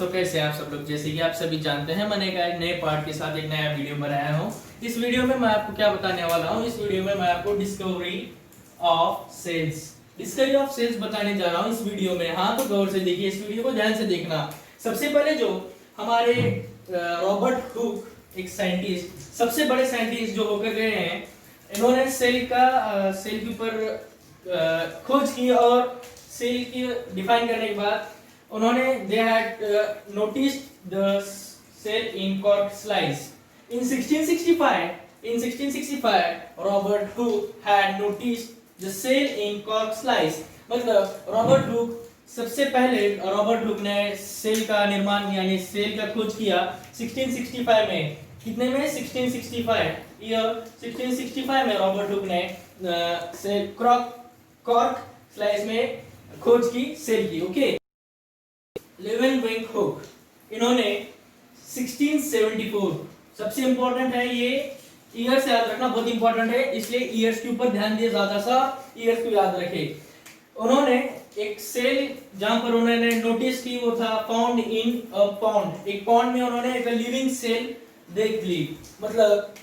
दोस्तों, कैसे हैं आप सब लोग। जैसे कि आप सभी जानते हैं, मैंने एक नए पार्ट के साथ एक नया वीडियो बनाया हूँ। इस वीडियो में मैं आपको क्या बताने वाला हूँ, इस वीडियो में मैं आपको डिस्कवरी ऑफ सेल्स बताने जा रहा हूँ इस वीडियो में। हाँ, तो गौर से देखिए, इस वीडियो को ध्यान से देखना। सबसे पहले जो हमारे रॉबर्ट हुक, एक साइंटिस्ट, सबसे बड़े साइंटिस्ट जो होकर गए हैं, इन्होंने सेल के ऊपर खोज की और सेल की डिफाइन करने के बाद उन्होंने they had noticed the cell in cork slice in 1665 Robert Hooke had noticed the cell in cork slice. मतलब रॉबर्ट हुक, सबसे पहले रॉबर्ट हुक ने सेल का निर्माण यानी सेल का खोज किया 1665 में। कितने में? 1665 ईयर 1665 में रॉबर्ट हुक ने सेल कॉर्क स्लाइस में खोज की सेल की। ओके, लेवेनविंक हुक, इन्होंने 1674, सबसे इंपॉर्टेंट है ये, ईयर से याद रखना बहुत इंपॉर्टेंट है, इसलिए ईयर्स के ऊपर ध्यान दिए, ज्यादा सा ईयर्स को याद रखे। उन्होंने एक सेल जहां पर उन्होंने नोटिस की, वो था फाउंड इन अ पॉन्ड। एक पॉन्ड में उन्होंने एक लिविंग सेल देख ली। मतलब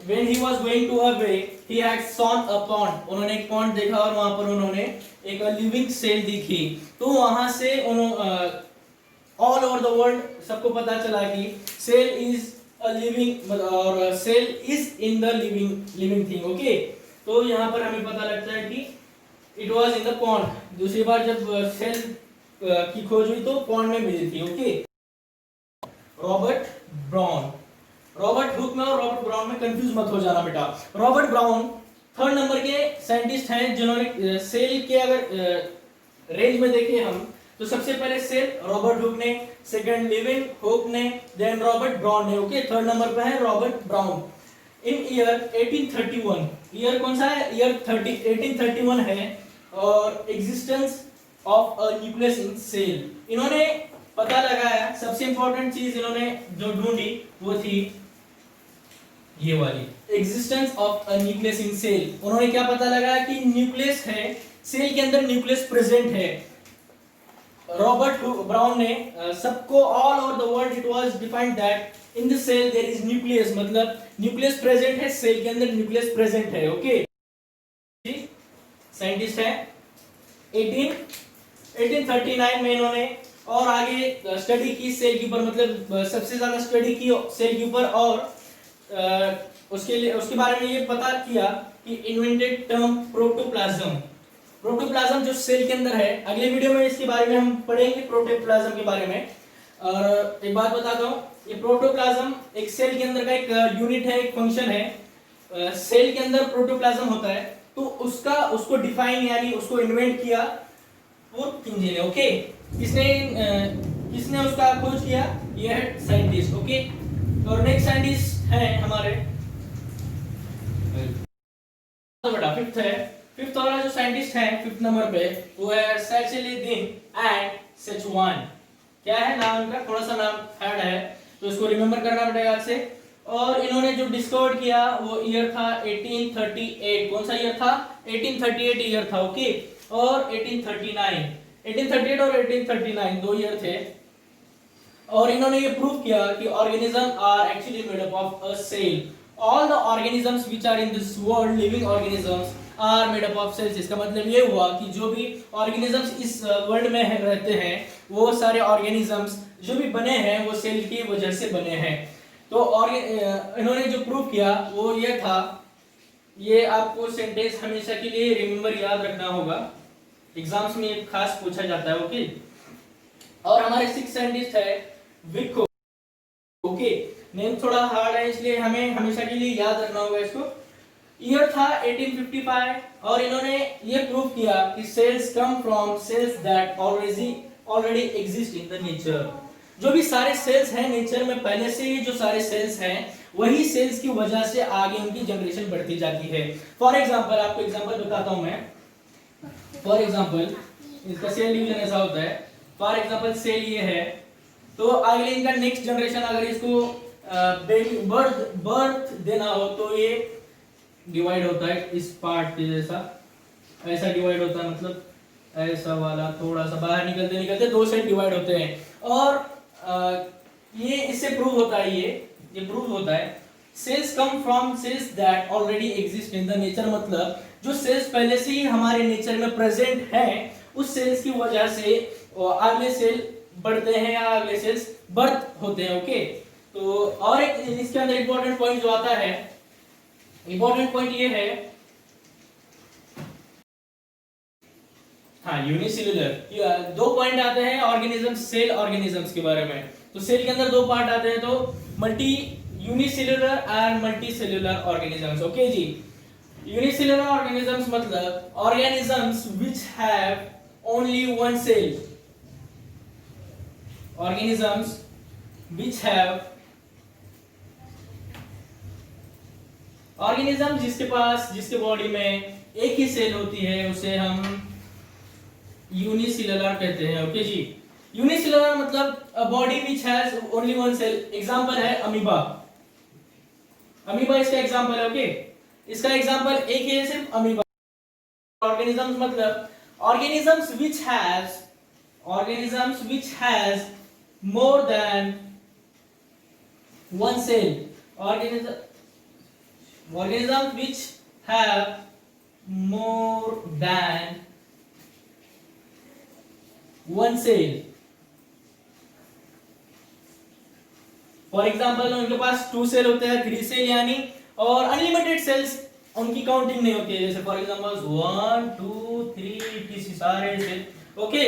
when he was going to a way he had saw a pond, उन्होंने एक पॉन्ड देखा और वहां पर उन्होंने एक लिविंग सेल देखी। तो वहां से ऑल ओवर द वर्ल्ड सबको पता चला कि सेल इज अ लिविंग, और cell is in the living thing. Okay, तो यहाँ पर हमें पता लगता है कि it was in the pond. दूसरी बार जब सेल की खोज हुई तो पॉन्ड में मिली थी। Okay, Robert brown, Robert Hooke में और रॉबर्ट ब्राउन में कंफ्यूज मत हो जाना बेटा। रॉबर्ट ब्राउन थर्ड नंबर के साइंटिस्ट हैं जिन्होंने सेल के, अगर रेंज में देखें हम, तो सबसे पहले सेल रॉबर्ट हुक ने, सेकंड लेविन हुक ने, देन रॉबर्ट ब्राउन ने। ओके, थर्ड नंबर पे है Robert Brown. In year 1831, year कौन सा है? ईयर 1831 है। और existence of a nucleus in cell, इन्होंने पता लगाया। सबसे इंपॉर्टेंट चीज इन्होंने जो ढूंढी वो थी ये वाली, existence of a nucleus in cell. उन्होंने क्या पता लगाया कि न्यूक्लियस है, सेल के अंदर न्यूक्लियस प्रेजेंट है। रॉबर्ट ब्राउन ने सबको all over the world it was defined that in the cell there is nucleus, मतलब न्यूक्लियस प्रेजेंट है, सेल के अंदर न्यूक्लियस प्रेजेंट है। ओके, साइंटिस्ट है। 1839 में इन्होंने और आगे स्टडी की सेल के ऊपर, मतलब सबसे ज्यादा स्टडी की सेल के ऊपर, और उसके बारे में ये पता किया कि इन्वेंटेड टर्म प्रोटोप्लाज्म। प्रोटोप्लाज्म जो सेल के अंदर है, अगले वीडियो में इसके बारे में हम पढ़ेंगे प्रोटोप्लाज्म के बारे में। और एक बात बताता हूँ, ये प्रोटोप्लाज्म एक सेल के अंदर का एक यूनिट है, एक फंक्शन है। सेल के अंदर प्रोटोप्लाज्म होता है, तो उसको डिफाइन यानी उसको इन्वेंट किया पुरकिंजे ने। ओके, किसने उसका खोज किया? ये है साइंटिस्ट। ओके, और नेक्स्ट साइंटिस्ट है हमारे बेटा फिफ्थ वाला जो साइंटिस्ट है फिफ्थ नंबर पे, वो है सेचेलिदिन एंड सेचुआन। क्या है नाम इनका? थोड़ा सा नाम हार्ड है, तो इसको रिमेंबर करना पड़ेगा आज से। और इन्होंने जो डिस्कवर किया वो ईयर था 1838। कौन सा ईयर था? 1838 ईयर था। ओके, और 1838 और 1839 दो ईयर थे। और इन्होंने ये प्रूव किया कि organism are actually made up of a cell. All the organisms which are in this world, living organisms, are made up of cells. इसका मतलब ये हुआ कि जो भी ऑर्गेनिजम्स इस वर्ल्ड में रहते हैं, वो सारे ऑर्गेनिजम्स जो भी बने हैं वो सेल की वजह से बने हैं। तो इन्होंने जो प्रूव किया वो ये था, ये आपको सेंटेंस हमेशा के लिए रिमेंबर याद रखना होगा, एग्जाम्स में एक खास पूछा जाता है। ओके, और हमारे सिक्स साइंटिस्ट है विको। ओके, नेम थोड़ा हार्ड है, इसलिए हमें हमेशा के लिए याद रखना होगा इसको। ईयर था 1855, और इन्होंने ये प्रूव किया कि cells come from cells that already exist in the nature. जो भी सारे सेल्स हैं नेचर में, पहले से ही जो सारे सेल्स हैं, वही सेल्स की वजह से आगे उनकी जनरेशन बढ़ती जाती है। फॉर एग्जांपल, आपको एग्जांपल बताता हूं मैं। फॉर एग्जांपल, इसका सेल डिवीजन ऐसा होता है। फॉर एग्जांपल, सेल ये है, तो अगले इनका नेक्स्ट जनरेशन अगर इसको बर्थ देना हो तो ये डिवाइड होता है इस पार्ट के जैसा, ऐसा डिवाइड होता है। मतलब ऐसा वाला थोड़ा सा बाहर निकलते निकलते दो सेल डिवाइड होते हैं। और ये इससे प्रूव होता है, ये प्रूव होता है cells come from cells that already exist in the nature, मतलब जो सेल्स पहले से ही हमारे नेचर में प्रेजेंट है उस सेल्स की वजह से अगले सेल बढ़ते हैं या अगले सेल्स बर्थ होते हैं। ओके, तो और एक इसके अंदर इंपॉर्टेंट पॉइंट जो आता है, इंपॉर्टेंट पॉइंट ये है, हाँ यूनिसेल्युलर, दो पॉइंट आते हैं ऑर्गेनिज्म, सेल ऑर्गेनिजम्स के बारे में। तो सेल के अंदर दो पार्ट आते हैं, तो multi unicellular and multi cellular organisms. Okay ji, unicellular organisms मतलब organisms which have only one cell, organisms which have, organism जिसके पास, जिसके बॉडी में एक ही सेल होती है उसे हम यूनिसेल्युलर कहते हैं। ओके जी, यूनिसेल्युलर मतलब body which has only one cell. Example है अमीबा, अमीबा इसका एग्जांपल है। ओके, इसका एग्जांपल एक ही है सिर्फ अमीबा। ऑर्गेनिजम्स मतलब organisms which has more than one cell, organisms which have more than one cell। For example उनके पास 2 सेल होते हैं, 3 सेल यानी, और अनलिमिटेड सेल्स उनकी काउंटिंग नहीं होती है, जैसे फॉर एग्जाम्पल 1 2 3 सारे सेल। ओके,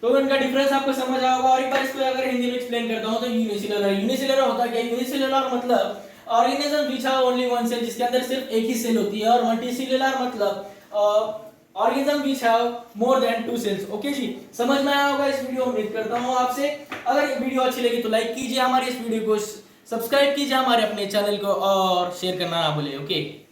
तो इनका डिफरेंस आपको समझ आया होगा। और एक बार इसको अगर हिंदी में एक्सप्लेन करता हूं तो यूनिसेल्युलर होता क्या है? यूनिसेल्युलर मतलब organism which have only one cell, जिसके अंदर सिर्फ एक ही सेल होती है। और मल्टीसेल्युलर मतलब organism which have more than 2 cells. Okay जी, समझ में आया होगा इस वीडियो। उम्मीद करता हूं आपसे। अगर वीडियो अच्छी लगी तो लाइक कीजिए हमारी इस वीडियो को, सब्सक्राइब कीजिए हमारे अपने चैनल को और शेयर करना ना भूलिए। ओके।